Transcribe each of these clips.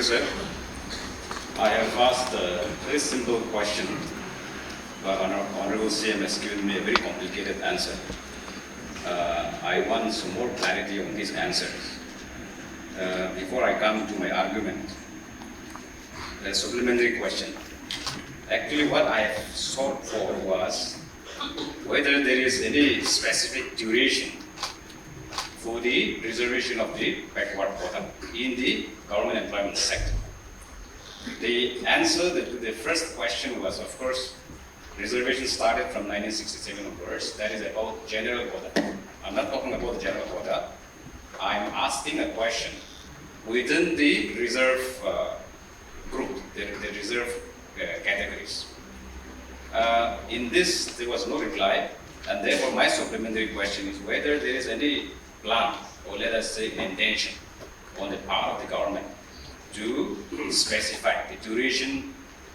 Speaker, sir, I have asked a very simple question, but Honorable CM has given me a very complicated answer. I want some more clarity on these answers. Before I come to my argument, a supplementary question. Actually, what I have sought for was whether there is any specific duration for the reservation of the backward quota in the government employment sector. The answer to the first question was, of course, reservation started from 1967 onwards. That is about general quota. I'm not talking about the general quota. I'm asking a question within the reserve group, the reserve categories. In this, there was no reply, and therefore my supplementary question is whether there is any plan, or let us say intention, on the part of the government to specify the duration,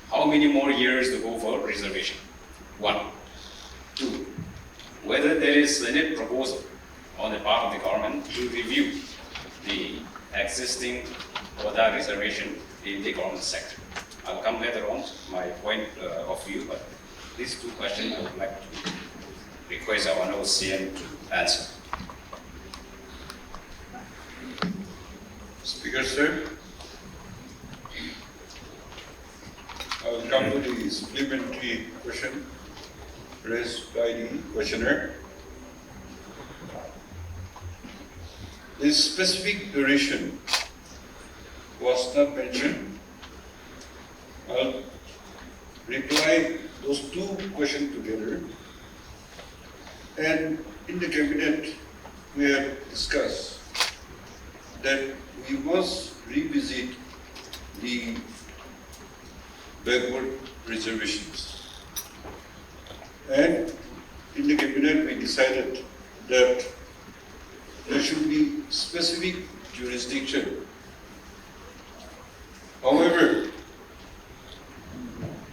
how many more years to go for reservation. 1. 2. Whether there is any proposal on the part of the government to review the existing quota reservation in the government sector. I'll come later on my point of view, but these two questions I would like to request our Honorable CM to answer. Speaker, sir, I will come to the supplementary question raised by the questioner. This specific duration was not mentioned. I'll reply those two questions together. And in the cabinet, we have discussed that we must revisit the backward reservations. And in the cabinet, we decided that there should be specific jurisdiction. However,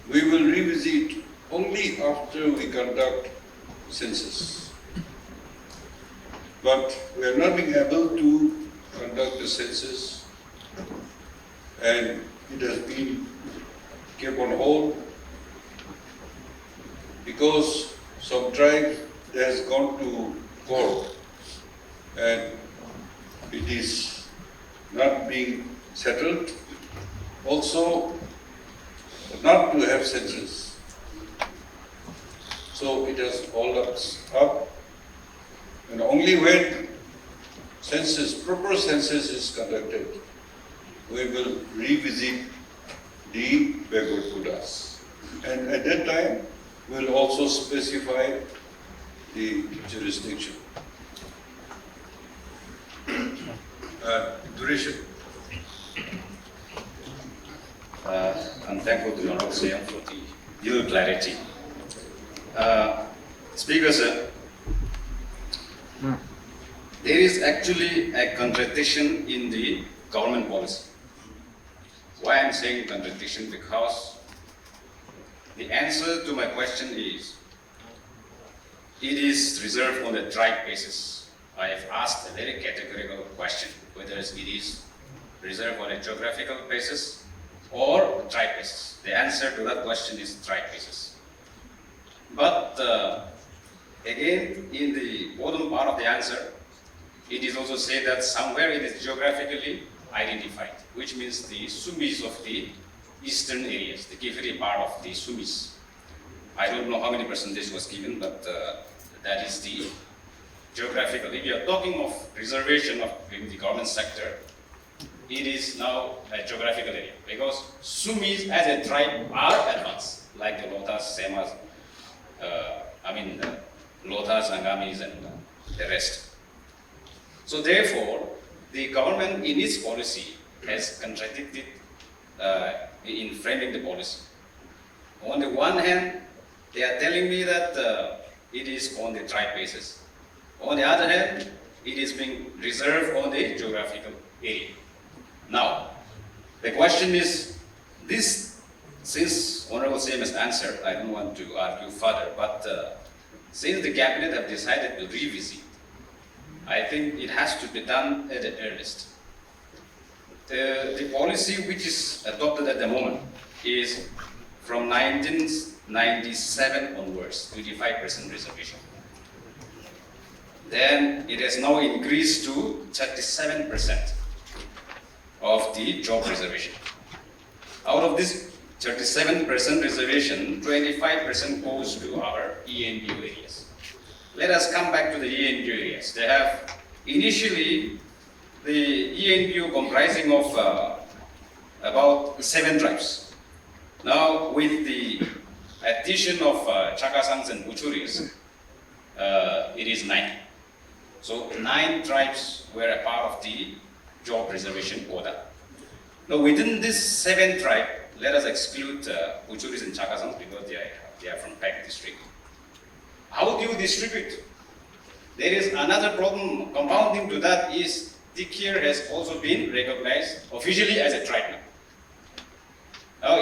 we will revisit only after we conduct census. But we are not being able to conduct the census, and it has been kept on hold because some tribe has gone to court and it is not being settled. Also, not to have census. So it has hold us up, and only when proper census is conducted, we will revisit the backward quotas. And at that time, we'll also specify the jurisdiction. Duration. I'm thankful to the Honorable CM for the due clarity. Speaker, sir, there is actually a contradiction in the government policy. Why I'm saying contradiction? Because the answer to my question is, it is reserved on the tribe basis. I have asked a very categorical question, whether it is reserved on a geographical basis or tribe basis. The answer to that question is tribe basis. But again, in the bottom part of the answer, it is also said that somewhere it is geographically identified, which means the Sumis of the eastern areas, the Kifiri part of the Sumis. I don't know how many percentage was given, but that is the geographical. If you are talking of reservation in the government sector, it is now a geographical area, because Sumis as a tribe are advanced, like the Lotas, Semas, Lotas, Angamis, and the rest. So therefore, the government in its policy has contradicted in framing the policy. On the one hand, they are telling me that it is on the tribe basis. On the other hand, it is being reserved on the geographical area. Now, the question is, this, since Honorable CM has answered, I don't want to argue further, but since the cabinet have decided to revisit, I think it has to be done at the earliest. the policy which is adopted at the moment is from 1997 onwards, 25% reservation. Then it has now increased to 37% of the job reservation. Out of this 37% reservation, 25% goes to our ENBU areas. Let us come back to the ENBU areas. They have initially the ENBU comprising of about 7 tribes. Now with the addition of Chakasangs and Buchuris, it is 9. So 9 tribes were a part of the job reservation quota. Now within this 7 tribe, let us exclude Buchuris and Chakasangs because they are from Pack district. How do you distribute? There is another problem compounding to that is Dikir has also been recognized officially as a tribe now. Now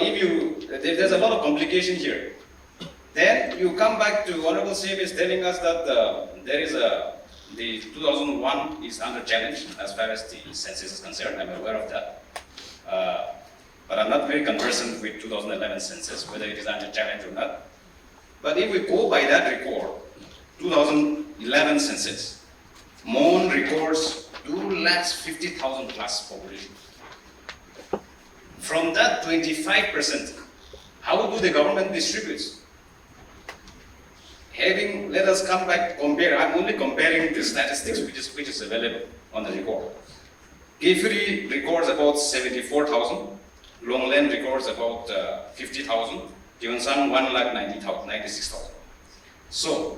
there's a lot of complication here. Then you come back to Honorable CM is telling us that the 2001 is under challenge as far as the census is concerned. I'm aware of that. But I'm not very conversant with 2011 census, whether it is under challenge or not. But if we go by that record, 2011 census, Mon records 250,000 plus population. From that 25%, how do the government distribute? Let us come back, compare, I'm only comparing the statistics which is available on the record. Gifuri records about 74,000, Longland records about 50,000, Gyeongsang 1,96,000. So,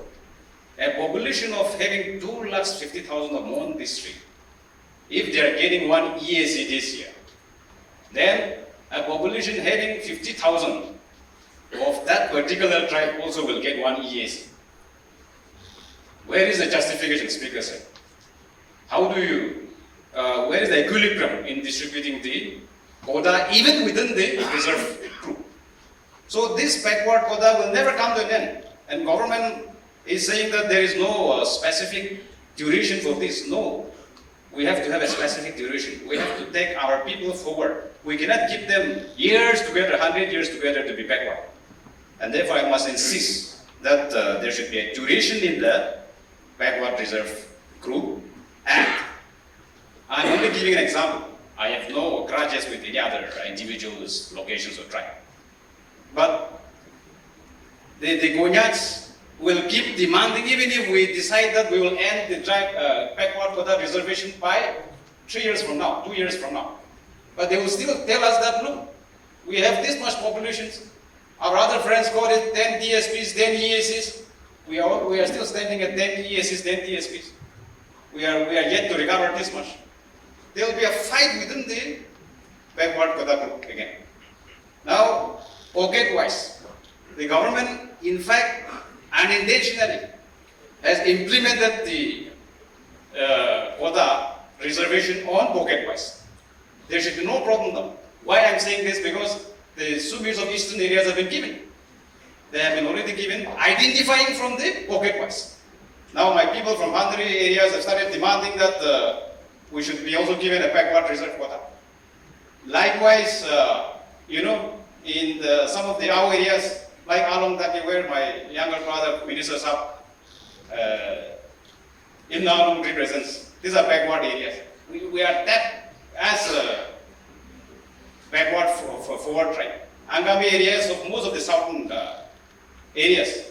a population of having 2,50,000 of Mon district, if they are getting 1 EAC this year, then a population having 50,000 of that particular tribe also will get 1 EAC. Where is the justification, Speaker sir? How do you, where is the equilibrium in distributing the quota even within the reserve group? So this backward quota will never come to an end. And government is saying that there is no specific duration for this. No, we have to have a specific duration. We have to take our people forward. We cannot keep them years together, 100 years together to be backward. And therefore I must insist that there should be a duration in the backward reserve group. And I'm only giving an example. I have no grudges with any other individuals, locations or tribe. But the Gonyats will keep demanding, even if we decide that we will end the tribe backward quota reservation by 3 years from now, 2 years from now. But they will still tell us that, look, we have this much populations. Our other friends got it 10 DSPs, 10 EACs. We are still standing at 10 EACs, 10 DSPs. We are yet to recover this much. There will be a fight within the backward quota group again. Now, pocket-wise, the government, in fact, unintentionally, has implemented the quota reservation on pocket-wise. There should be no problem now. Why I'm saying this? Because the suburbs of eastern areas have been given. They have been already given, identifying from the pocket-wise. Now my people from boundary areas have started demanding that we should be also given a backward reserve quota. Likewise, in some of the our areas, like Along Taki, where my younger brother ministers up, in Along represents, these are backward areas. We are that as backward for forward tribe. Angami areas of most of the southern areas.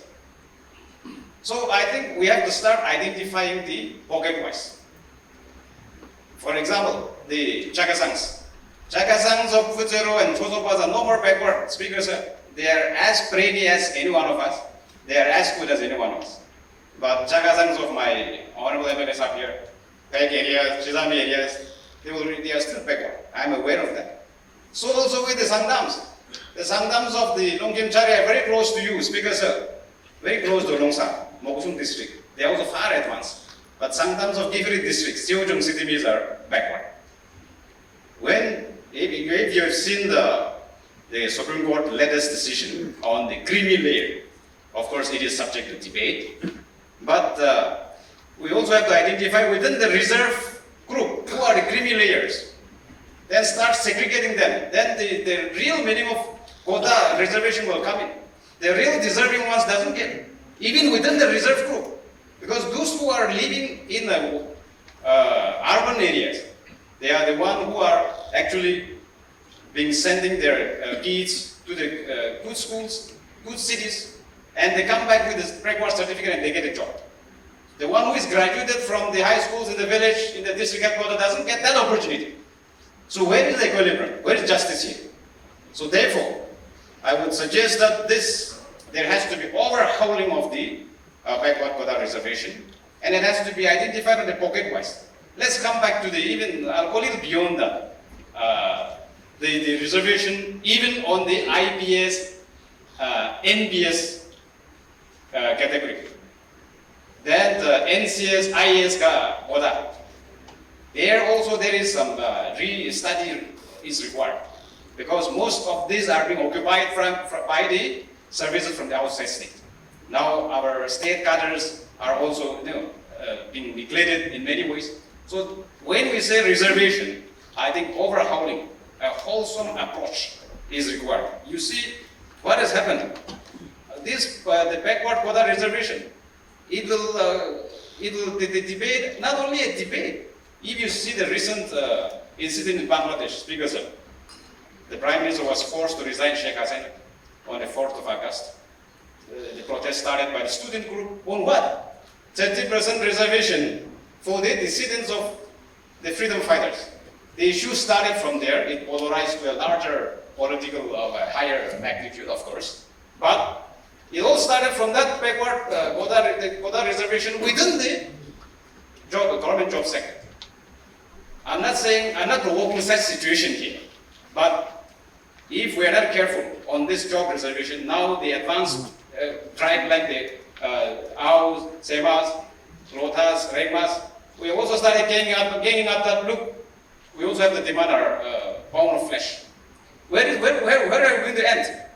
So I think we have to start identifying the pocket-wise. For example, the Chakasangs. Chakasangs of Futsero and Chosopas are no more backward, Speaker sir. They are as brainy as any one of us. They are as good as any one of us. But Chakasangs of my honorable MLAs up here, Peg areas, Chizami areas, they are still backward. I am aware of that. So also with the Sangdams. The Sangdams of the Longkimchari are very close to you, Speaker sir. Very close to Longsa, Mokusung district. They are also far advanced. But Sangdams of different districts, Seojung cities are backward. If you have seen the Supreme Court latest decision on the creamy layer, of course it is subject to debate, but we also have to identify within the reserve group who are the creamy layers. then start segregating them, then the real meaning of quota reservation will come in. The real deserving ones doesn't get, even within the reserve group. Because those who are living in the urban areas, they are the ones who are actually being sending their kids to the good schools, good cities, and they come back with this backward certificate and they get a job. The one who is graduated from the high schools in the village, in the district headquarters, doesn't get that opportunity. So where is the equilibrium? Where is justice here? So therefore, I would suggest that there has to be overhauling of the backward quota reservation, and it has to be identified on the pocket-wise. Let's come back to I'll go a little beyond that. The reservation, even on the IPS, NBS category. Then the NCS, IAS quota. There is some re-study is required, because most of these are being occupied by the services from the outside state. Now our state cadres are also being neglected in many ways. So when we say reservation, I think overhauling, a wholesome approach is required. You see what has happened. The backward quota reservation, it will the debate, not only a debate. If you see the recent incident in Bangladesh, Speaker sir, the Prime Minister was forced to resign Sheikh Hasina on the 4th of August. The protest started by the student group on what? 30% reservation for the descendants of the freedom fighters. The issue started from there. It polarized to a larger political of a higher magnitude, of course. But it all started from that backward quota reservation within the government job sector. I'm not provoking such situation here, but if we are not careful on this job reservation, now the advanced tribe like the Aos, Semas, Lotas, Regmas, we also started gaining up that look. We also have to demand our pound of flesh. Where are we going to end?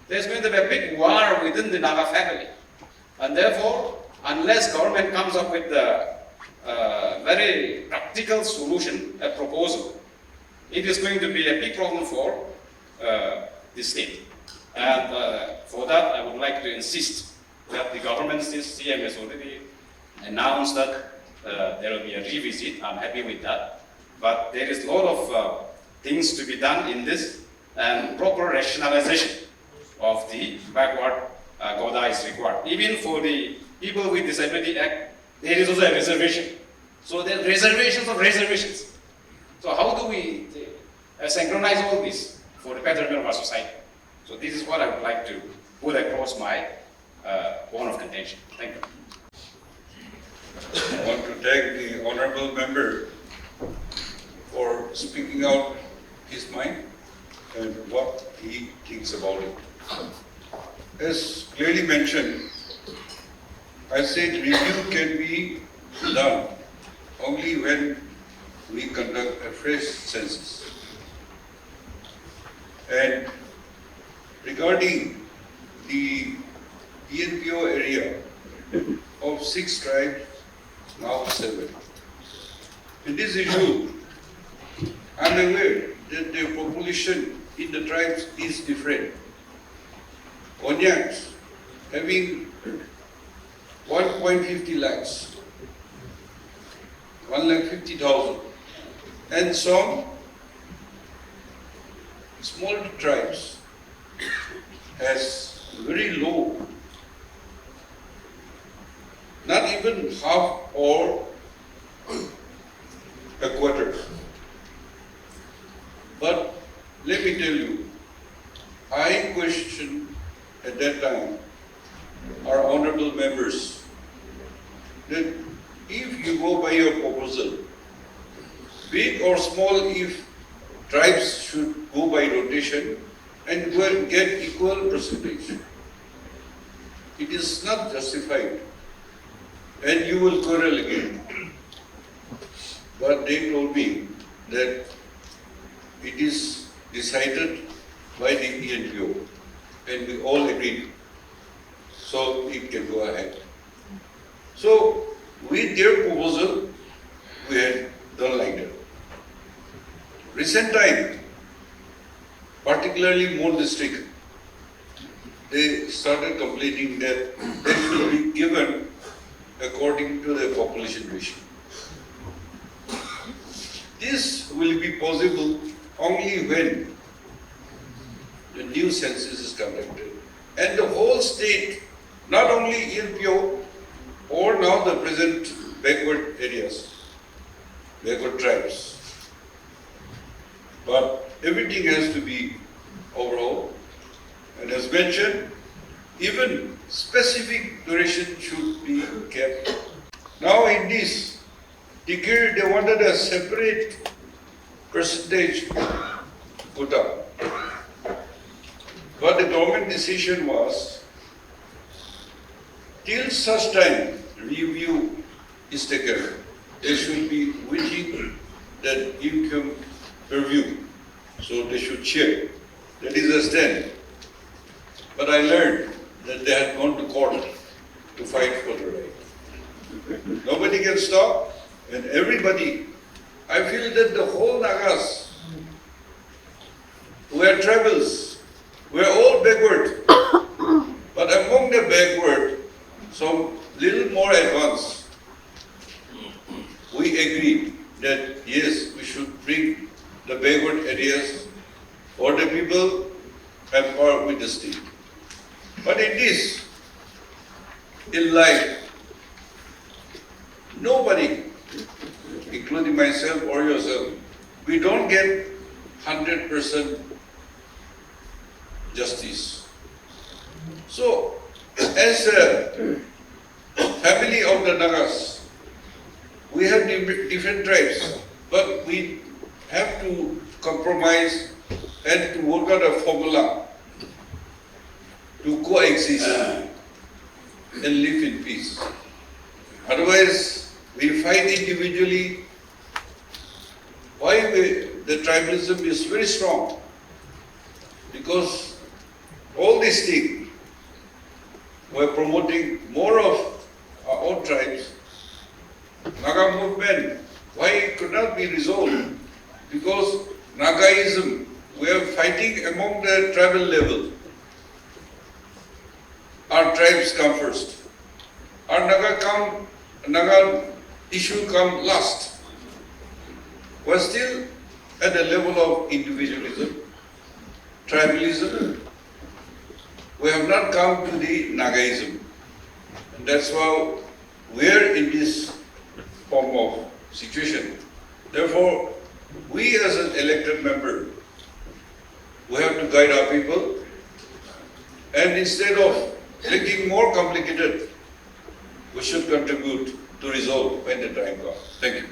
There's going to be a big war within the Naga family. And therefore, unless government comes up with a very practical solution, a proposal, it is going to be a big problem for the state. And for that, I would like to insist that the government, this CM has already announced that there will be a revisit. I'm happy with that. But there is a lot of things to be done in this, and proper rationalization of the backward quota is required. Even for the people with Disability Act, there is also a reservation. So there are reservations of reservations. So how do we synchronize all this for the betterment of our society? So this is what I would like to put across my bone of contention. Thank you. I want to thank the honorable member for speaking out his mind and what he thinks about it. As clearly mentioned, I said review can be done only when we conduct a fresh census. And regarding the ENPO area of 6 tribes, now 7. In this issue, I am aware that the population in the tribes is different. Onyaks having 1.50 lakhs, 1,50,000, and some small tribes has very low, not even half or a quarter. But let me tell you, I questioned at that time our honorable members that if you go by your proposal, big or small, if tribes should go by rotation and get equal percentage, it is not justified, and you will quarrel again. But they told me that it is decided by the ENPO, and we all agreed, so it can go ahead. So with their proposal, we had done like that. recent time, particularly more district, they started complaining that they should be given according to the population ratio. This will be possible only when the new census is conducted and the whole state, not only ELPO or now the present backward areas, backward tribes, but everything has to be overall. And as mentioned, even specific duration should be kept. Now in this decree, they wanted a separate percentage quota. But the government decision was, till such time review is taken, they should be within that income review. So they should share. That is a stand. But I learned that they had gone to court to fight for the right. Nobody can stop, and everybody, I feel that the whole Nagas who are tribals, we are all backward. But among the backward, some little more advanced, we agreed that yes, we should bring the backward areas for the people and power with the state. But in this, in life, nobody, including myself or yourself, we don't get 100% justice. So, as a family of the Nagas, we have different tribes, but we have to compromise and to work out a formula to coexist and live in peace. Otherwise, we fight individually. The tribalism is very strong? Because all these things were promoting more of our own tribes. Naga movement, why it could not be resolved? Because Nagaism, we are fighting among the tribal level. Our tribes come first. Our Naga issue come last. We're still at the level of individualism, tribalism. We have not come to the Nagaism. And that's why we're in this form of situation. Therefore, we as an elected member, we have to guide our people. And instead of making more complicated, we should contribute to resolve when the time comes. Thank you.